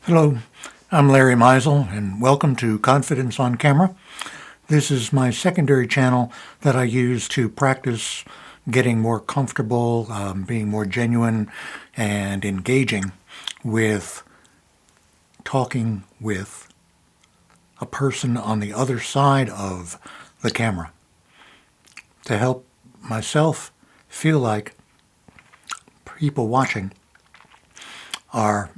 Hello, I'm Larry Meisel, and welcome to Confidence on Camera. This is my secondary channel that I use to practice getting more comfortable, being more genuine and engaging with talking with a person on the other side of the camera to help myself feel like people watching are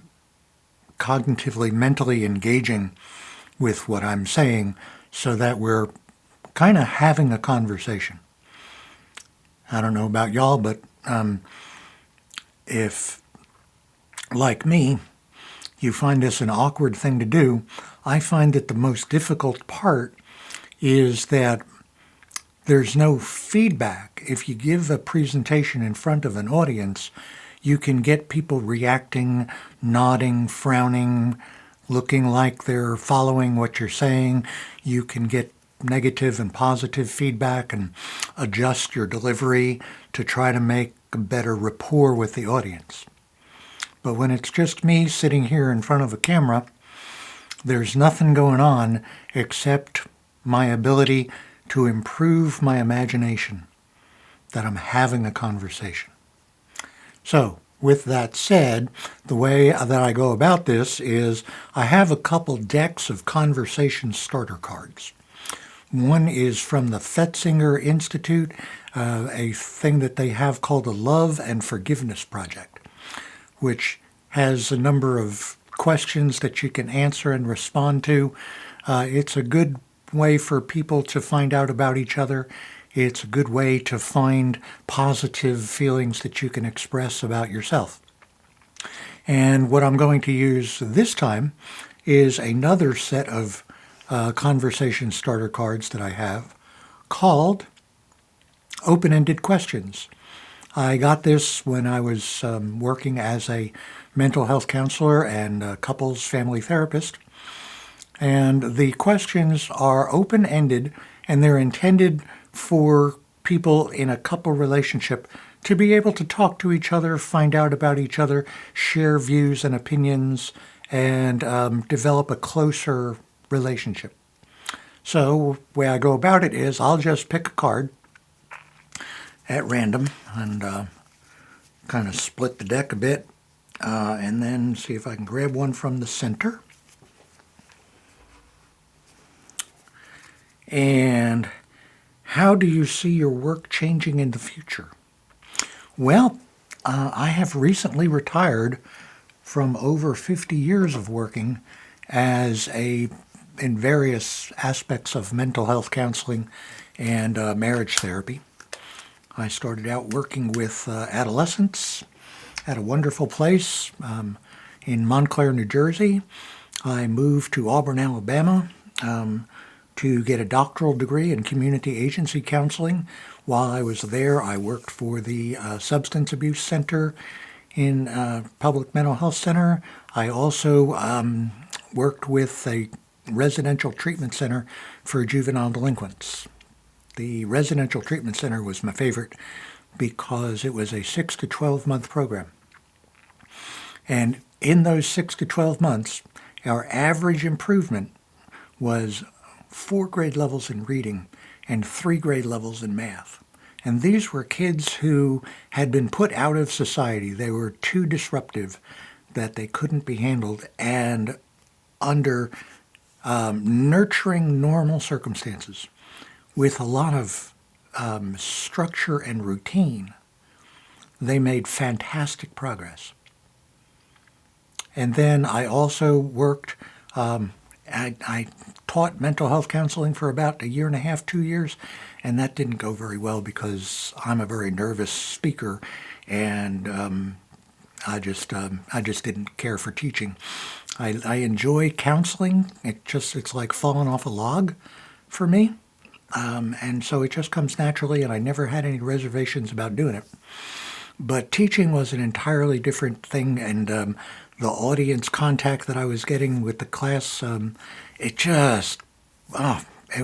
cognitively, mentally engaging with what I'm saying so that we're kind of having a conversation. I don't know about y'all, but if, like me, you find this an awkward thing to do, I find that the most difficult part is that there's no feedback. If you give a presentation in front of an audience, you can get people reacting, nodding, frowning, looking like they're following what you're saying. You can get negative and positive feedback and adjust your delivery to try to make a better rapport with the audience. But when it's just me sitting here in front of a camera, there's nothing going on except my ability to improve my imagination that I'm having a conversation. So, with that said, the way that I go about this is I have a couple decks of conversation starter cards. One is from the Fetzinger Institute, a thing that they have called the Love and Forgiveness Project, which has a number of questions that you can answer and respond to. It's a good way for people to find out about each other. It's a good way to find positive feelings that you can express about yourself. And what I'm going to use this time is another set of conversation starter cards that I have called Open-Ended Questions. I got this when I was working as a mental health counselor and a couples family therapist. And the questions are open-ended, and they're intended for people in a couple relationship to be able to talk to each other, find out about each other, share views and opinions, and develop a closer relationship. So the way I go about it is I'll just pick a card at random and kind of split the deck a bit and then see if I can grab one from the center. And how do you see your work changing in the future? Well, I have recently retired from over 50 years of working in various aspects of mental health counseling and marriage therapy. I started out working with adolescents at a wonderful place in Montclair, New Jersey. I moved to Auburn, Alabama, to get a doctoral degree in community agency counseling. While I was there, I worked for the Substance Abuse Center in Public Mental Health Center. I also worked with a residential treatment center for juvenile delinquents. The residential treatment center was my favorite because it was a 6 to 12 month program. And in those 6 to 12 months, our average improvement was 4 grade levels in reading and 3 grade levels in math. And these were kids who had been put out of society. They were too disruptive that they couldn't be handled. And under nurturing normal circumstances with a lot of structure and routine, they made fantastic progress. And then I also worked, I taught mental health counseling for about a year and a half, 2 years, and that didn't go very well because I'm a very nervous speaker, and I just didn't care for teaching. I enjoy counseling. It's like falling off a log for me, and so it just comes naturally, and I never had any reservations about doing it. But teaching was an entirely different thing, and the audience contact that I was getting with the class, it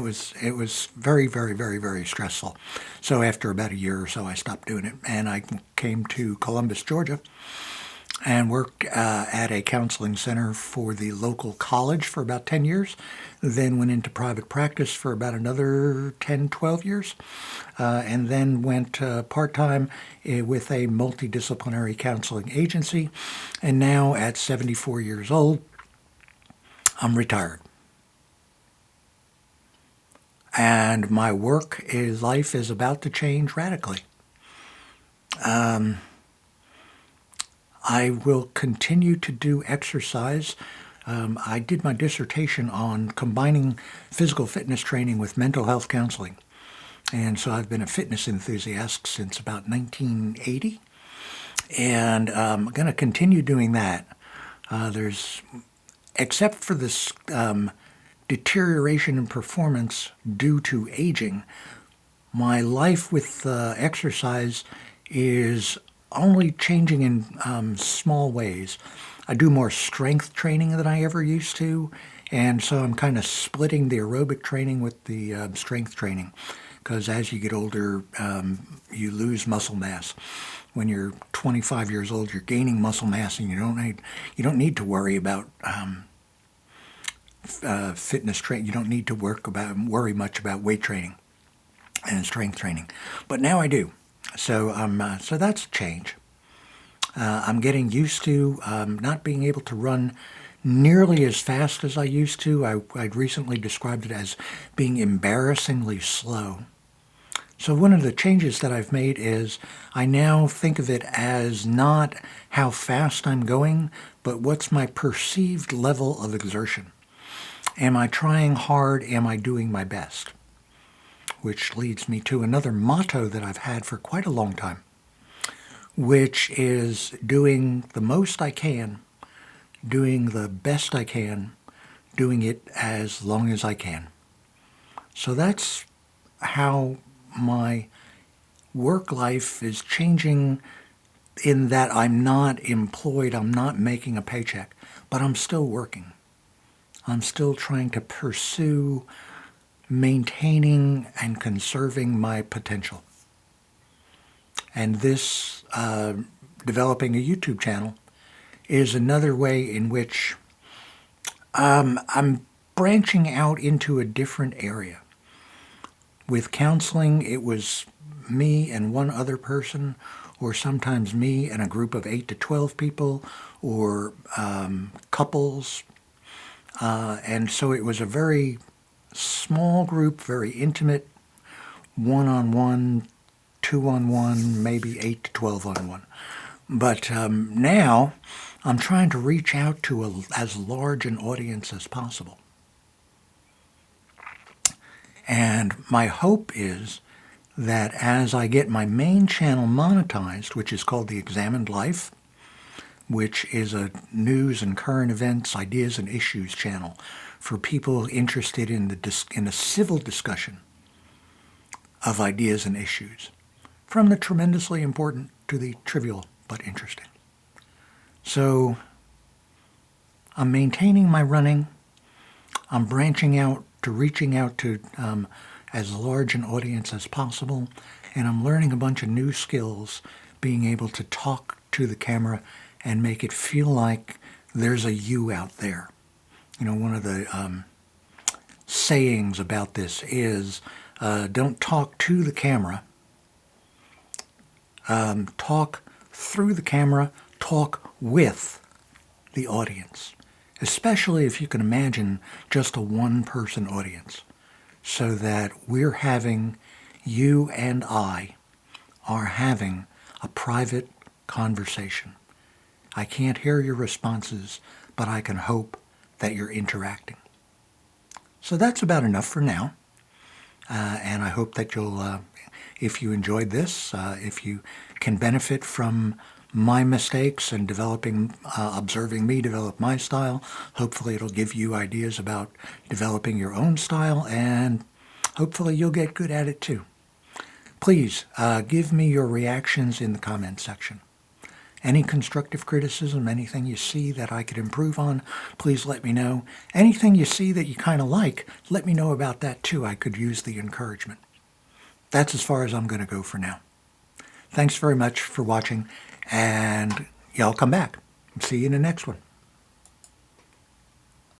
was very, very, very, very stressful. So after about a year or so, I stopped doing it, and I came to Columbus, Georgia, and worked at a counseling center for the local college for about 10 years, then went into private practice for about another 10, 12 years, and then went part-time with a multidisciplinary counseling agency. And now at 74 years old, I'm retired. And my life is about to change radically. I will continue to do exercise. I did my dissertation on combining physical fitness training with mental health counseling. And so I've been a fitness enthusiast since about 1980. And I'm going to continue doing that. Except for this deterioration in performance due to aging, my life with exercise is only changing in small ways. I do more strength training than I ever used to, and so I'm kind of splitting the aerobic training with the strength training, because as you get older, you lose muscle mass. When you're 25 years old, you're gaining muscle mass, and you don't need to worry about fitness training. You don't need to worry much about weight training and strength training, but now I do. So so that's a change. I'm getting used to not being able to run nearly as fast as I used to. I'd recently described it as being embarrassingly slow. So one of the changes that I've made is I now think of it as not how fast I'm going, but what's my perceived level of exertion. Am I trying hard? Am I doing my best? Which leads me to another motto that I've had for quite a long time, which is doing the most I can, doing the best I can, doing it as long as I can. So that's how my work life is changing, in that I'm not employed, I'm not making a paycheck, but I'm still working. I'm still trying to pursue maintaining and conserving my potential. And this, developing a YouTube channel, is another way in which I'm branching out into a different area. With counseling, it was me and one other person, or sometimes me and a group of 8 to 12 people, or couples. And so it was a very small group, very intimate, one-on-one, two-on-one, maybe 8 to 12 on one. But now I'm trying to reach out to as large an audience as possible. And my hope is that as I get my main channel monetized, which is called The Examined Life, which is a news and current events, ideas and issues channel for people interested in a civil discussion of ideas and issues, from the tremendously important to the trivial but interesting. So I'm maintaining my running. I'm branching out to reaching out to as large an audience as possible, and I'm learning a bunch of new skills, being able to talk to the camera and make it feel like there's a you out there. You know, one of the sayings about this is, don't talk to the camera, talk through the camera, talk with the audience, especially if you can imagine just a one-person audience, so that you and I are having a private conversation. I can't hear your responses, but I can hope that you're interacting. So that's about enough for now. And I hope that you'll, if you enjoyed this, if you can benefit from my mistakes and observing me develop my style, hopefully it'll give you ideas about developing your own style, and hopefully you'll get good at it too. Please give me your reactions in the comment section. Any constructive criticism, anything you see that I could improve on, please let me know. Anything you see that you kind of like, let me know about that too. I could use the encouragement. That's as far as I'm going to go for now. Thanks very much for watching, and y'all come back. See you in the next one.